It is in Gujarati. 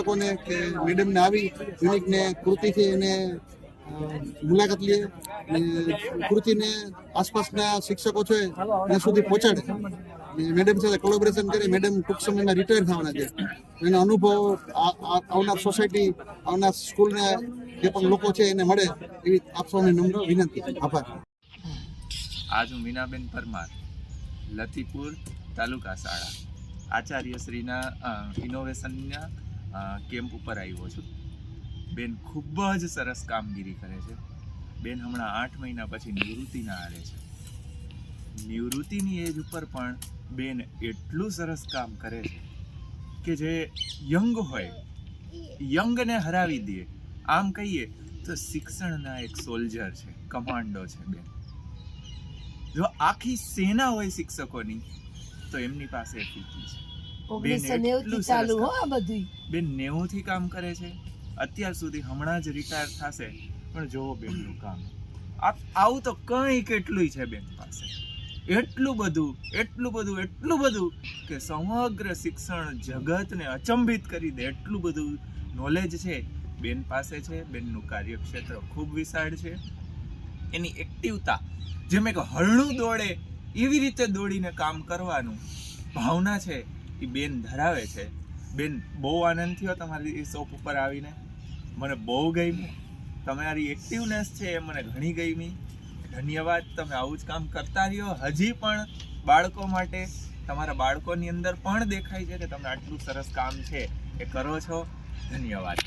લોકોને કે મેડમને આવી યુનિકને કૃતિથી એને મુલાકાત લે અને કૃતિને આસપાસના શિક્ષકો છે એના સુધી પહોંચાડે. મેડમ સાથે કોલેબોરેશન કરી. મેડમ ટૂંક સમયમાં રિટાયર થવાના છે. એનો અનુભવ આવનાર સોસાયટી, આવનાર સ્કૂલના જે પણ લોકો છે એને મળે એવી આપ સૌને નમ્ર વિનંતી. આભાર. આજ હું મીનાબેન પરમાર, લતીપુર તાલુકા શાળા આચાર્યશ્રીના ઇનોવેશનના કેમ્પ ઉપર આવ્યો છું. બેન ખૂબ જ સરસ કામગીરી કરે છે. બેન હમણાં 8 મહિના પછી નિવૃત્તિના આરે છે. નિવૃત્તિની એજ ઉપર પણ બેન એટલું સરસ કામ કરે છે કે જે યંગ હોય, યંગને હરાવી દે. આમ કહીએ તો શિક્ષણના એક સોલ્જર છે, કમાન્ડો છે બેન. જો આખી સેના હોય શિક્ષકોની તો એમની પાસે એટલી છે. બેન 90 થી કામ કરે છે અત્યાર સુધી. હમણાં જ રિટાયર થશે, પણ જોવો બેનનું કામ. આવું તો કંઈ કેટલું છે બેન પાસે. એટલું બધું કે સમગ્ર શિક્ષણ જગતને અચંબિત કરી દે એટલું બધું નોલેજ છે બેન પાસે છે. બેનનું કાર્યક્ષેત્ર ખૂબ વિશાળ છે. એની એક્ટિવતા જેમ એક હરણું દોડે એવી રીતે દોડીને કામ કરવાનું ભાવના છે એ બેન ધરાવે છે. બેન, બહુ આનંદ થયો તમારી શોપ ઉપર આવીને. મને બહુ ગમ્યું. તમારી એક્ટિવનેસ છે એ મને ઘણી ગમી. ધન્યવાદ. તમે આવું જ કામ કરતા રહ્યો. હજી પણ બાળકો માટે, તમારા બાળકોની અંદર પણ દેખાય છે કે તમે આટલું સરસ કામ છે એ કરો છો. ધન્યવાદ.